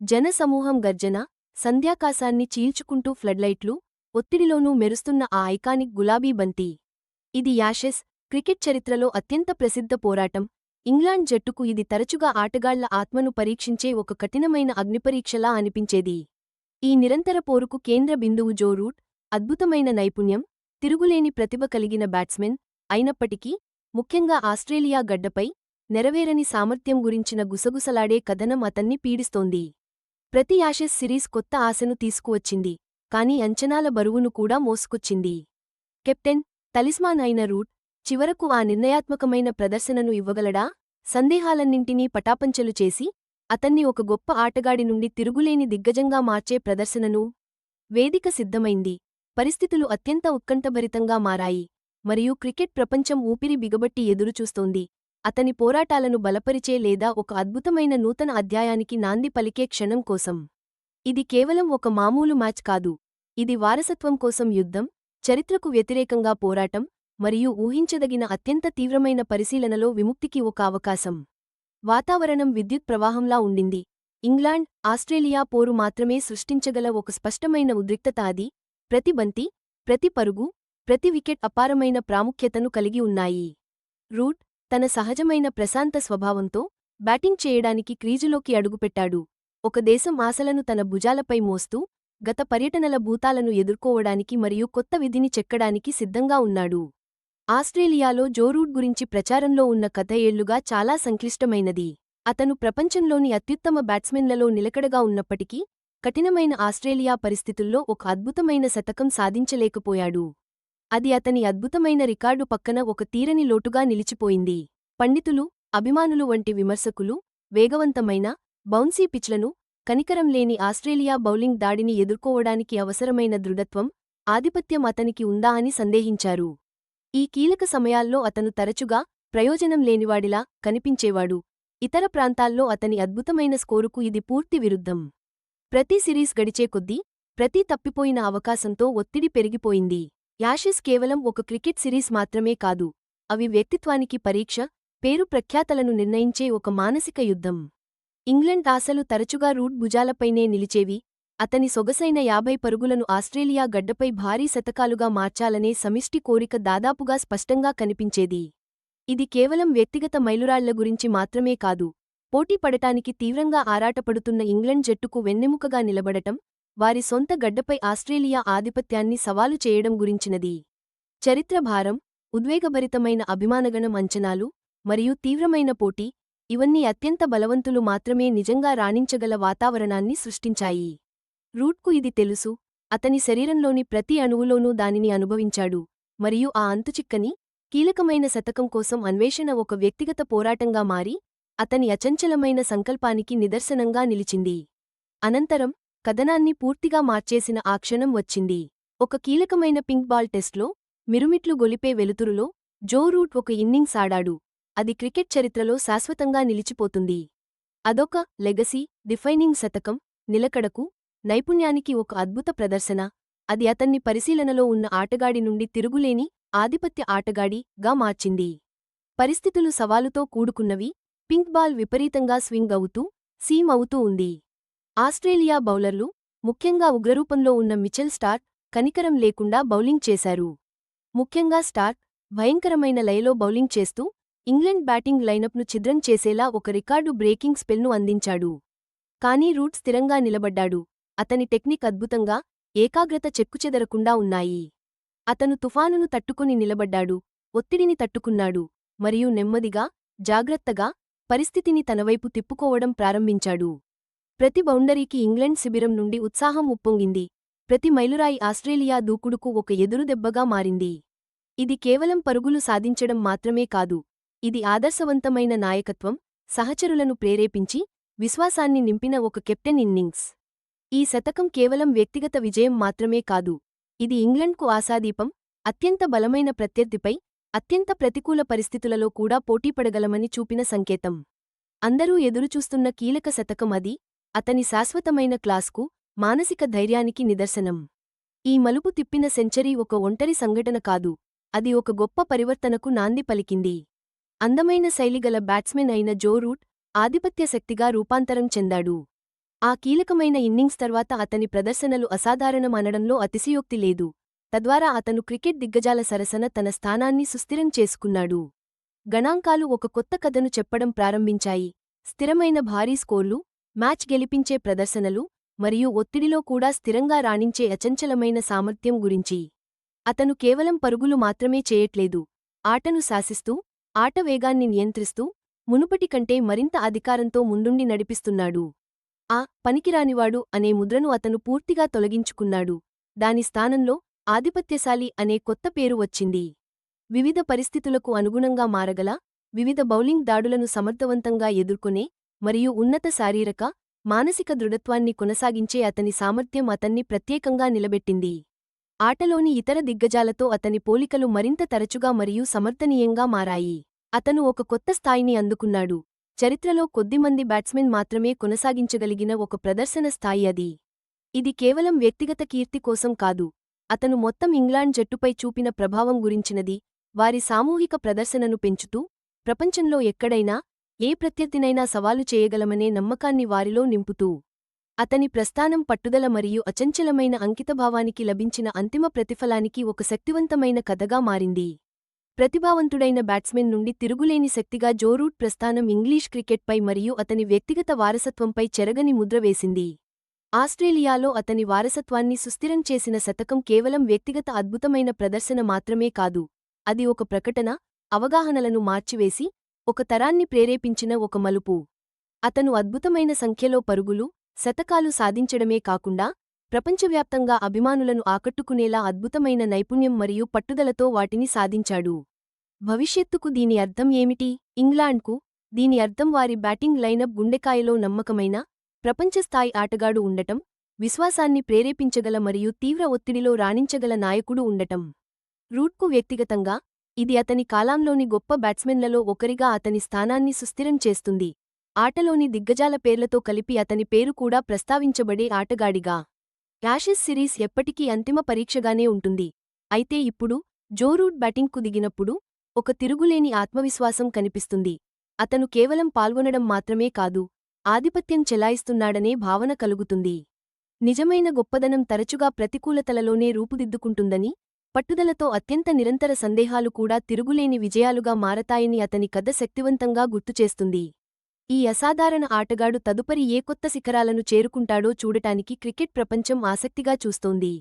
జనసమూహం గర్జన, సంధ్యాకాశాన్ని చీల్చుకుంటూ ఫ్లడ్లైట్లు, ఒత్తిడిలోనూ మెరుస్తున్న ఆ ఐకానిక్ గులాబీ బంతి. ఇది యాషెస్ క్రికెట్ చరిత్రలో అత్యంత ప్రసిద్ధ పోరాటం. ఇంగ్లాండ్ జట్టుకు ఇది తరచుగా ఆటగాళ్ల ఆత్మను పరీక్షించే ఒక కఠినమైన అగ్నిపరీక్షలా అనిపించేది. ఈ నిరంతర పోరుకు కేంద్ర బిందువు జో రూట్, అద్భుతమైన నైపుణ్యం, తిరుగులేని ప్రతిభ కలిగిన బ్యాట్స్మెన్ అయినప్పటికీ, ముఖ్యంగా ఆస్ట్రేలియా గడ్డపై నెరవేరని సామర్థ్యం గురించిన గుసగుసలాడే కథనం అతన్ని పీడిస్తోంది. ప్రతి యాషెస్ సిరీస్ కొత్త ఆశను తీసుకువచ్చింది, కానీ అంచనాల బరువును కూడా మోసుకొచ్చింది. కెప్టెన్, తలిస్మాన్ అయిన రూట్ చివరకు ఆ నిర్ణయాత్మకమైన ప్రదర్శనను ఇవ్వగలడా? సందేహాలన్నింటినీ పటాపంచలు చేసి, అతన్ని ఒక గొప్ప ఆటగాడి నుండి తిరుగులేని దిగ్గజంగా మార్చే ప్రదర్శనను. వేదిక సిద్ధమైంది. పరిస్థితులు అత్యంత ఉత్కంఠభరితంగా మారాయి, మరియు క్రికెట్ ప్రపంచం ఊపిరి బిగబట్టి ఎదురుచూస్తోంది, అతని పోరాటాలను బలపరిచే లేదా ఒక అద్భుతమైన నూతన అధ్యాయానికి నాంది పలికే క్షణం కోసం. ఇది కేవలం ఒక మామూలు మ్యాచ్ కాదు. ఇది వారసత్వం కోసం యుద్ధం, చరిత్రకు వ్యతిరేకంగా పోరాటం, మరియు ఊహించదగిన అత్యంత తీవ్రమైన పరిశీలనలో విముక్తికి ఒక అవకాశం. వాతావరణం విద్యుత్ ప్రవాహంలా ఉండింది. ఇంగ్లాండ్, ఆస్ట్రేలియా పోరు మాత్రమే సృష్టించగల ఒక స్పష్టమైన ఉద్రిక్తత అది. ప్రతి బంతి, ప్రతి పరుగు, ప్రతి వికెట్ అపారమైన ప్రాముఖ్యతను కలిగి ఉన్నాయి. రూట్, తన సహజమైన ప్రశాంత స్వభావంతో, బ్యాటింగ్ చేయడానికి క్రీజులోకి అడుగుపెట్టాడు. ఒక దేశం ఆశలను తన భుజాలపై మోస్తూ, గత పర్యటనల భూతాలను ఎదుర్కోవడానికి మరియు కొత్త విధిని చెక్కడానికి సిద్ధంగా ఉన్నాడు. ఆస్ట్రేలియాలో జో రూట్ గురించి ప్రచారంలో ఉన్న కథ ఏళ్లుగా చాలా సంక్లిష్టమైనది. అతను ప్రపంచంలోని అత్యుత్తమ బ్యాట్స్మెన్లలో నిలకడగా ఉన్నప్పటికీ, కఠినమైన ఆస్ట్రేలియా పరిస్థితుల్లో ఒక అద్భుతమైన శతకం సాధించలేకపోయాడు. అది అతని అద్భుతమైన రికార్డు పక్కన ఒక తీరని లోటుగా నిలిచిపోయింది. పండితులు, అభిమానులు వంటి విమర్శకులు, వేగవంతమైన, బౌన్సీ పిచ్లను, కనికరం లేని ఆస్ట్రేలియా బౌలింగ్ దాడిని ఎదుర్కోవడానికి అవసరమైన దృఢత్వం, ఆధిపత్యం అతనికి ఉందా అని సందేహించారు. ఈ కీలక సమయాల్లో అతను తరచుగా ప్రయోజనం లేనివాడిలా కనిపించేవాడు. ఇతర ప్రాంతాల్లో అతని అద్భుతమైన స్కోరుకు ఇది పూర్తి విరుద్ధం. ప్రతి సిరీస్ గడిచే కొద్దీ, ప్రతి తప్పిపోయిన అవకాశంతో ఒత్తిడి పెరిగిపోయింది. యాషెస్ కేవలం ఒక క్రికెట్ సిరీస్ మాత్రమే కాదు, అవి వ్యక్తిత్వానికి పరీక్ష, పేరు ప్రఖ్యాతలను నిర్ణయించే ఒక మానసిక యుద్ధం. ఇంగ్లండ్ ఆశలు తరచుగా రూట్ భుజాలపైనే నిలిచేవి. అతని సొగసైన 50 పరుగులను ఆస్ట్రేలియా గడ్డపై భారీ శతకాలుగా మార్చాలనే సమిష్టి కోరిక దాదాపుగా స్పష్టంగా కనిపించేది. ఇది కేవలం వ్యక్తిగత మైలురాళ్ల గురించి మాత్రమే కాదు, పోటీ పడటానికి తీవ్రంగా ఆరాటపడుతున్న ఇంగ్లండ్ జట్టుకు వెన్నెముకగా నిలబడటం, వారి సొంత గడ్డపై ఆస్ట్రేలియా ఆధిపత్యాన్ని సవాలు చేయడం గురించినది. చరిత్ర భారం, ఉద్వేగభరితమైన అభిమానగణం అంచనాలు, మరియు తీవ్రమైన పోటీ, ఇవన్నీ అత్యంత బలవంతులు మాత్రమే నిజంగా రాణించగల వాతావరణాన్ని సృష్టించాయి. రూట్కు ఇది తెలుసు. అతని శరీరంలోని ప్రతి అణువులోనూ దానిని అనుభవించాడు, మరియు ఆ అంతుచిక్కని, కీలకమైన శతకం కోసం అన్వేషణ ఒక వ్యక్తిగత పోరాటంగా మారి, అతని అచంచలమైన సంకల్పానికి నిదర్శనంగా నిలిచింది. అనంతరం, కథనాన్ని పూర్తిగా మార్చేసిన ఆ క్షణం వచ్చింది. ఒక కీలకమైన పింక్ బాల్ టెస్ట్లో, మిరుమిట్లు గొలిపే వెలుతురులో, జో రూట్ ఒక ఇన్నింగ్స్ ఆడాడు. అది క్రికెట్ చరిత్రలో శాశ్వతంగా నిలిచిపోతుంది. అదొక లెగసీ డిఫైనింగ్ శతకం, నిలకడకు, నైపుణ్యానికి ఒక అద్భుత ప్రదర్శన. అది అతన్ని పరిశీలనలో ఉన్న ఆటగాడి నుండి తిరుగులేని, ఆధిపత్య ఆటగాడిగా మార్చింది. పరిస్థితులు సవాలుతో కూడుకున్నవి. పింక్ బాల్ విపరీతంగా స్వింగ్ అవుతూ, సీమ్ అవుతూ ఉంది. ఆస్ట్రేలియా బౌలర్లు, ముఖ్యంగా ఉగ్రరూపంలో ఉన్న మిచెల్ స్టార్క్, కనికరం లేకుండా బౌలింగ్ చేశారు. ముఖ్యంగా స్టార్క్, భయంకరమైన లయలో బౌలింగ్ చేస్తూ, ఇంగ్లండ్ బ్యాటింగ్ లైనప్ను ఛిద్రం చేసేలా ఒక రికార్డు బ్రేకింగ్ స్పెల్ను అందించాడు. కానీ రూట్ స్థిరంగా నిలబడ్డాడు. అతని టెక్నిక్ అద్భుతంగా, ఏకాగ్రత చెక్కుచెదరకుండా ఉన్నాయి. అతను తుఫానును తట్టుకుని నిలబడ్డాడు, ఒత్తిడిని తట్టుకున్నాడు, మరియు నెమ్మదిగా, జాగ్రత్తగా, పరిస్థితిని తనవైపు తిప్పుకోవడం ప్రారంభించాడు. ప్రతి బౌండరీకి ఇంగ్లండ్ శిబిరం నుండి ఉత్సాహం ఉప్పొంగింది. ప్రతి మైలురాయి ఆస్ట్రేలియా దూకుడుకు ఒక ఎదురుదెబ్బగా మారింది. ఇది కేవలం పరుగులు సాధించడం మాత్రమే కాదు, ఇది ఆదర్శవంతమైన నాయకత్వం, సహచరులను ప్రేరేపించి, విశ్వాసాన్ని నింపిన ఒక కెప్టెన్ ఇన్నింగ్స్. ఈ శతకం కేవలం వ్యక్తిగత విజయం మాత్రమే కాదు, ఇది ఇంగ్లండ్కు ఆశాదీపం, అత్యంత బలమైన ప్రత్యర్థిపై, అత్యంత ప్రతికూల పరిస్థితులలో కూడా పోటీపడగలమని చూపిన సంకేతం. అందరూ ఎదురుచూస్తున్న కీలక శతకం అది, అతని శాశ్వతమైన క్లాస్కు, మానసిక ధైర్యానికి నిదర్శనం. ఈ మలుపు తిప్పిన సెంచరీ ఒక ఒంటరి సంఘటన కాదు, అది ఒక గొప్ప పరివర్తనకు నాంది పలికింది. అందమైన శైలిగల బ్యాట్స్మెన్ అయిన జో రూట్, ఆధిపత్య శక్తిగా రూపాంతరం చెందాడు. ఆ కీలకమైన ఇన్నింగ్స్ తర్వాత అతని ప్రదర్శనలు అసాధారణం అనడంలో అతిశయోక్తి లేదు. తద్వారా అతను క్రికెట్ దిగ్గజాల సరసన తన స్థానాన్ని సుస్థిరం చేసుకున్నాడు. గణాంకాలు ఒక కొత్త కథను చెప్పడం ప్రారంభించాయి. స్థిరమైన భారీ స్కోర్లు, మ్యాచ్ గెలిపించే ప్రదర్శనలు, మరియు ఒత్తిడిలో కూడా స్థిరంగా రాణించే అచంచలమైన సామర్థ్యం గురించి. అతను కేవలం పరుగులు మాత్రమే చేయట్లేదు. ఆటను శాసిస్తూ, ఆట వేగాన్ని నియంత్రిస్తూ, మునుపటి కంటే మరింత అధికారంతో ముందుండి నడిపిస్తున్నాడు. ఆ పనికిరానివాడు అనే ముద్రను అతను పూర్తిగా తొలగించుకున్నాడు. దాని స్థానంలో ఆధిపత్యశాలి అనే కొత్త పేరు వచ్చింది. వివిధ పరిస్థితులకు అనుగుణంగా మారగల, వివిధ బౌలింగ్ దాడులను సమర్థవంతంగా ఎదుర్కొనే, మరియు ఉన్నత శారీరక, మానసిక దృఢత్వాన్ని కొనసాగించే అతని సామర్థ్యం అతన్ని ప్రత్యేకంగా నిలబెట్టింది. ఆటలోని ఇతర దిగ్గజాలతో అతని పోలికలు మరింత తరచుగా మరియు సమర్థనీయంగా మారాయి. అతను ఒక కొత్త స్థాయిని అందుకున్నాడు. చరిత్రలో కొద్దిమంది బ్యాట్స్మెన్ మాత్రమే కొనసాగించగలిగిన ఒక ప్రదర్శన స్థాయి అది. ఇది కేవలం వ్యక్తిగత కీర్తి కోసం కాదు, అతను మొత్తం ఇంగ్లాండ్ జట్టుపై చూపిన ప్రభావం గురించినది. వారి సామూహిక ప్రదర్శనను పెంచుతూ, ప్రపంచంలో ఎక్కడైనా, ఏ ప్రత్యర్థినైనా సవాలు చేయగలమనే నమ్మకాన్ని వారిలో నింపుతూ. అతని ప్రస్థానం పట్టుదల మరియు అచంచలమైన అంకితభావానికి లభించిన అంతిమ ప్రతిఫలానికి ఒక శక్తివంతమైన కథగా మారింది. ప్రతిభావంతుడైన బ్యాట్స్మెన్ నుండి తిరుగులేని శక్తిగా జో రూట్ ప్రస్థానం ఇంగ్లీష్ క్రికెట్పై మరియు అతని వ్యక్తిగత వారసత్వంపై చెరగని ముద్ర వేసింది. ఆస్ట్రేలియాలో అతని వారసత్వాన్ని సుస్థిరం చేసిన శతకం కేవలం వ్యక్తిగత అద్భుతమైన ప్రదర్శన మాత్రమే కాదు, అది ఒక ప్రకటన, అవగాహనలను మార్చివేసి, ఒక తరాన్ని ప్రేరేపించిన ఒక మలుపు. అతను అద్భుతమైన సంఖ్యలో పరుగులు, శతకాలు సాధించడమే కాకుండా, ప్రపంచవ్యాప్తంగా అభిమానులను ఆకట్టుకునేలా అద్భుతమైన నైపుణ్యం మరియు పట్టుదలతో వాటిని సాధించాడు. భవిష్యత్తుకు దీని అర్థం ఏమిటి? ఇంగ్లాండ్కు దీని అర్థం వారి బ్యాటింగ్ లైనప్ గుండెకాయలో నమ్మకమైన, ప్రపంచస్థాయి ఆటగాడు ఉండటం, విశ్వాసాన్ని ప్రేరేపించగల మరియు తీవ్ర ఒత్తిడిలో రాణించగల నాయకుడు ఉండటం. రూట్కు వ్యక్తిగతంగా, ఇది అతని కాలాంలోని గొప్ప బ్యాట్స్మెన్లలో ఒకరిగా అతని స్థానాన్ని సుస్థిరం చేస్తుంది. ఆటలోని దిగ్గజాల పేర్లతో కలిపి అతని పేరు కూడా ప్రస్తావించబడే ఆటగాడిగా. యాషెస్ సిరీస్ ఎప్పటికీ అంతిమ పరీక్షగానే ఉంటుంది. అయితే ఇప్పుడు, జో రూట్ బ్యాటింగ్కు దిగినప్పుడు, ఒక తిరుగులేని ఆత్మవిశ్వాసం కనిపిస్తుంది. అతను కేవలం పాల్గొనడం మాత్రమే కాదు, ఆధిపత్యం చెలాయిస్తున్నాడనే భావన కలుగుతుంది. నిజమైన గొప్పదనం తరచుగా ప్రతికూలతలలోనే రూపుదిద్దుకుంటుందని, పట్టుదలతో అత్యంత నిరంతర సందేహాలు కూడా తిరుగులేని విజయాలుగా మారతాయని అతని కథ శక్తివంతంగా గుర్తుచేస్తుంది. ఈ అసాధారణ ఆటగాడు తదుపరి ఏ కొత్త శిఖరాలను చేరుకుంటాడో చూడటానికి క్రికెట్ ప్రపంచం ఆసక్తిగా చూస్తోంది.